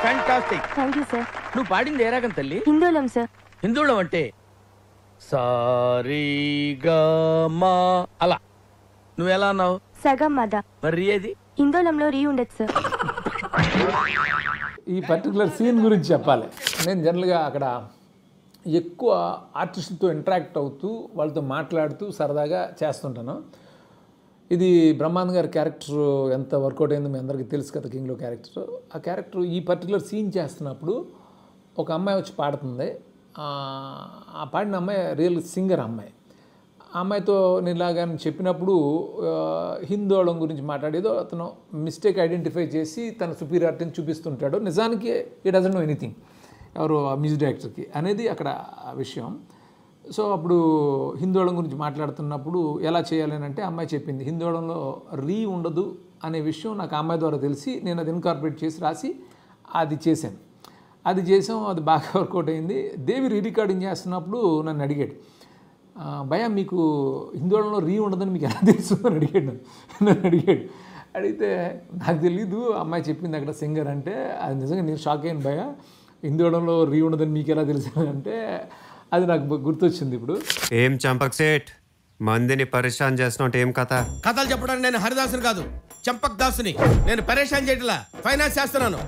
Fantastic. Thank you sir. నువ్వు పాడింది ఏ రాగం తల్లి? హిందోళం సార్. హిందోళం అంటే సారీగమా అలా. నువ్వు ఎలా అన్నావు? సగం మద. మరి ఏది? హిందోళంలో రీ ఉండదు సార్. ఈ పర్టికులర్ సీన్ గురించి చెప్పాలి. నేను జనరల్గా అక్కడ ఎక్కువ ఆర్టిస్టులతో ఇంటరాక్ట్ అవుతూ వాళ్ళతో మాట్లాడుతూ సరదాగా చేస్తుంటాను. ఇది బ్రహ్మానంద్ గారి క్యారెక్టర్ ఎంత వర్కౌట్ అయిందో మీ అందరికీ తెలుసు కదా, కింగ్లో క్యారెక్టర్. ఆ క్యారెక్టర్ ఈ పర్టికులర్ సీన్ చేస్తున్నప్పుడు ఒక అమ్మాయి వచ్చి పాడుతుంది. ఆ పాడిన అమ్మాయి రియల్ సింగర్ అమ్మాయి. ఆ అమ్మాయితో నేను ఇలాగా చెప్పినప్పుడు హిందోళం గురించి మాట్లాడేదో అతను మిస్టేక్ ఐడెంటిఫై చేసి తన సుపీరియారిటీని చూపిస్తుంటాడు. నిజానికి ఈ డజంట్ నో ఎనీథింగ్ ఎవరు మ్యూజిక్ డైరెక్టర్కి అనేది అక్కడ విషయం. సో అప్పుడు హిందోళం గురించి మాట్లాడుతున్నప్పుడు ఎలా చేయాలి అంటే అమ్మాయి చెప్పింది హిందోళంలో రీ ఉండదు అనే విషయం నాకు ఆ అమ్మాయి ద్వారా తెలిసి నేను అది ఇన్కార్పొరేట్ చేసి రాసి అది చేశాను. అది చేసాం, అది బాగా వర్కౌట్ అయింది. దేవి రీ రికార్డింగ్ చేస్తున్నప్పుడు నన్ను అడిగాడు, భయ మీకు హిందోళంలో రీ ఉండదని మీకు ఎలా తెలుస్తుందని నన్ను అడిగాడు. అడిగితే నాకు తెలీదు, అమ్మాయి చెప్పింది అక్కడ సింగర్ అంటే. అది నిజంగా నేను షాక్ అయ్యాను, భయ హిందోళంలో రీ ఉండదని మీకు ఎలా తెలుసు అంటే అది నాకు గుర్తొచ్చింది. ఇప్పుడు ఏం చంపక్ సేట్ మందిని పరేషాన్ చేస్తున్నట్టు ఏం కథ? కథలు చెప్పడానికి నేను హరిదాసుని కాదు, చంపక్ దాసుని. నేను పరేషాన్ చేయట్లా, ఫైనాన్స్ చేస్తున్నాను.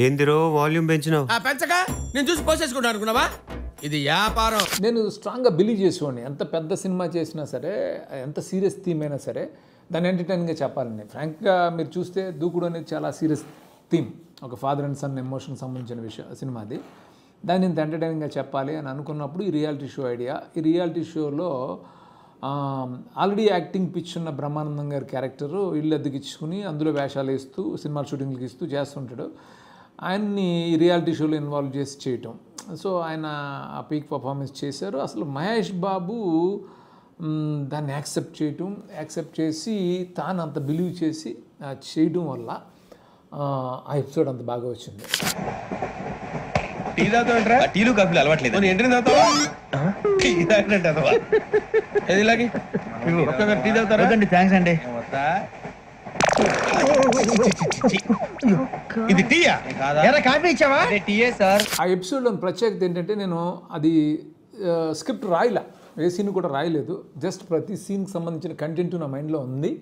ఏందిరో వాల్యూమ్ పెంచినావు? పెంచక నేను చూసి పోసేసుకుంటా అనుకున్నావా? ఇది వ్యాపారం. నేను స్ట్రాంగ్గా బిలీవ్ చేసేవాడిని. ఎంత పెద్ద సినిమా చేసినా సరే, ఎంత సీరియస్ థీమ్ అయినా సరే దాన్ని ఎంటర్టైన్గా చెప్పాలని. ఫ్రాంక్గా మీరు చూస్తే దూకుడు అనేది చాలా సీరియస్ థీమ్, ఒక ఫాదర్ అండ్ సన్ ఎమోషన్ సంబంధించిన సినిమా అది. దాన్ని ఇంత ఎంటర్టైనింగ్గా చెప్పాలి అని అనుకున్నప్పుడు ఈ రియాలిటీ షో ఐడియా. ఈ రియాలిటీ షోలో ఆల్రెడీ యాక్టింగ్ పిచ్ ఉన్న బ్రహ్మానందం గారి క్యారెక్టరు ఇల్లు అద్దెకిచ్చుకుని అందులో వేషాలు వేస్తూ సినిమా షూటింగ్లకి ఇస్తూ చేస్తుంటాడు. ఆయన్ని ఈ రియాలిటీ షోలో ఇన్వాల్వ్ చేసి చేయటం. సో ఆయన ఆ పీక్ పర్ఫార్మెన్స్ చేశారు. అసలు మహేష్ బాబు దాన్ని యాక్సెప్ట్ చేసి తాను అంత బిలీవ్ చేసి చేయడం వల్ల ఆ ఎపిసోడ్ అంత బాగా వచ్చింది. టీ తాగుతాంట్రా? టీలు కాఫీలు అలవాట్లేదు. ఎంట్రీ తాగుతావా? టీ తాగినట్టు ఇలాగే టీ తాగుతారా? థ్యాంక్స్ అండి. ఇది టీయా? కాఫీ ఇచ్చావా? టీయే సార్. ఆ ఎపిసోడ్లోని ప్రత్యేకత ఏంటంటే నేను అది స్క్రిప్ట్ రాయలే, ఏ సీన్ కూడా రాయలేదు. జస్ట్ ప్రతి సీన్కి సంబంధించిన కంటెంట్ నా మైండ్లో ఉంది.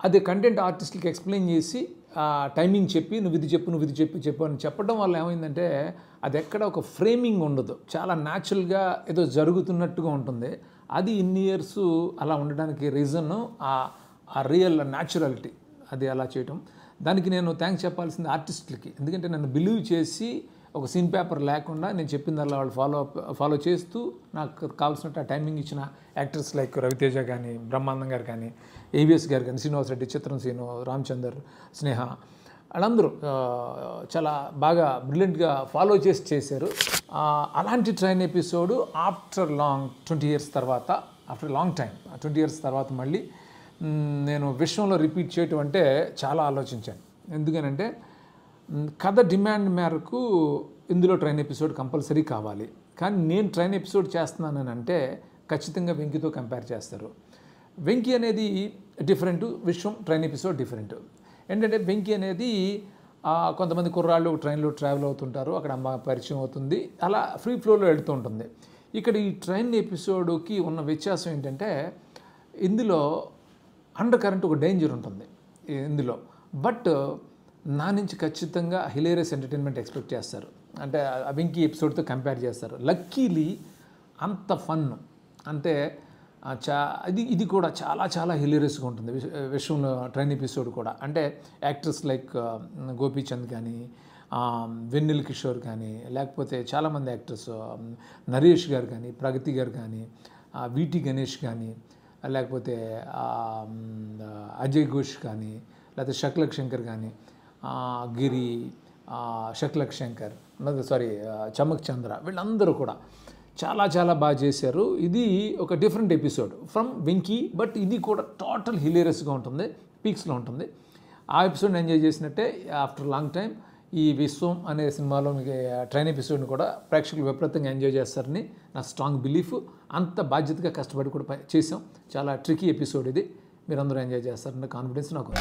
అది కంటెంట్ ఆర్టిస్ట్కి ఎక్స్ప్లెయిన్ చేసి టైమింగ్ చెప్పి నువ్వు ఇది చెప్పు అని చెప్పడం వల్ల ఏమైందంటే అది ఎక్కడ ఒక ఫ్రేమింగ్ ఉండదు, చాలా న్యాచురల్గా ఏదో జరుగుతున్నట్టుగా ఉంటుంది. అది ఇన్ని ఇయర్స్ అలా ఉండడానికి రీజన్ ఆ రియల్ న్యాచురాలిటీ, అది అలా చేయటం. దానికి నేను థ్యాంక్స్ చెప్పాల్సింది ఆర్టిస్టులకి. ఎందుకంటే నన్ను బిలీవ్ చేసి ఒక సీన్ పేపర్ లేకుండా నేను చెప్పిందల్లా వాళ్ళు ఫాలో చేస్తూ నాకు కావాల్సినట్టు ఆ టైమింగ్ ఇచ్చిన యాక్టర్స్ లైక్ రవితేజ కానీ, బ్రహ్మానందం గారు కానీ, ఏవిఎస్ గారు కానీ, శ్రీనివాస్ రెడ్డి, చిత్రం శ్రీను, రామచందర్, స్నేహ, వాళ్ళందరూ చాలా బాగా బ్రిలియంట్గా ఫాలో చేశారు. అలాంటి train episode after long 20 years తర్వాత, ఆఫ్టర్ లాంగ్ టైం 20 years తర్వాత మళ్ళీ నేను విశ్వంలో రిపీట్ చేయటం అంటే చాలా ఆలోచించాను. ఎందుకనంటే కథ డిమాండ్ మేరకు ఇందులో ట్రైన్ ఎపిసోడ్ కంపల్సరీ కావాలి. కానీ నేను ట్రైన్ ఎపిసోడ్ చేస్తున్నానని అంటే ఖచ్చితంగా వెంకీతో కంపేర్ చేస్తారు. వెంకీ అనేది డిఫరెంట్, విశ్వం ట్రైన్ ఎపిసోడ్ డిఫరెంట్. ఏంటంటే వెంకీ అనేది కొంతమంది కుర్రాళ్ళు ట్రైన్లో ట్రావెల్ అవుతుంటారు, అక్కడ అమ్మ పరిచయం అవుతుంది, అలా ఫ్రీ ఫ్లోలో వెళుతూ ఉంటుంది. ఇక్కడ ఈ ట్రైన్ ఎపిసోడ్కి ఉన్న వ్యత్యాసం ఏంటంటే ఇందులో అండర్ కరెంట్ ఒక డేంజర్ ఉంటుంది ఇందులో. బట్ నా నుంచి ఖచ్చితంగా హిలేరియస్ ఎంటర్టైన్మెంట్ ఎక్స్పెక్ట్ చేస్తారు. అంటే వెంకీ ఎపిసోడ్తో కంపేర్ చేస్తారు. లక్కీలీ అంత ఫన్ అంటే ఇది కూడా చాలా చాలా హిలేరియస్గా ఉంటుంది విశ్వంలో ట్రైన్ ఎపిసోడ్ కూడా. అంటే యాక్టర్స్ లైక్ గోపీచంద్ కానీ, వెన్నెల కిషోర్ కానీ, లేకపోతే చాలామంది యాక్టర్స్ నరేష్ గారు కానీ, ప్రగతి గారు కానీ, వీటి గణేష్ కానీ, లేకపోతే అజయ్ ఘోష్ కానీ, లేకపోతే శక్లక్ శంకర్ కానీ, గిరి, శక్లక్ శంకర్, చమక్ చంద్ర, వీళ్ళందరూ కూడా చాలా చాలా బాగా చేశారు. ఇది ఒక different episode from Venky, but ఇది కూడా టోటల్ హిలేరియస్గా ఉంటుంది, పీక్స్లో ఉంటుంది. ఆ ఎపిసోడ్ని ఎంజాయ్ చేసినట్టే ఆఫ్టర్ లాంగ్ టైం ఈ విశ్వం అనే సినిమాలో ట్రైన్ ఎపిసోడ్ని కూడా ప్రేక్షకులు విపరీతంగా ఎంజాయ్ చేస్తారని నా స్ట్రాంగ్ బిలీఫ్. అంత బాధ్యతగా కష్టపడి కూడా చేసాం. చాలా ట్రికీ ఎపిసోడ్ ఇది, మీరందరూ ఎంజాయ్ చేస్తారన్న కాన్ఫిడెన్స్ నాకు.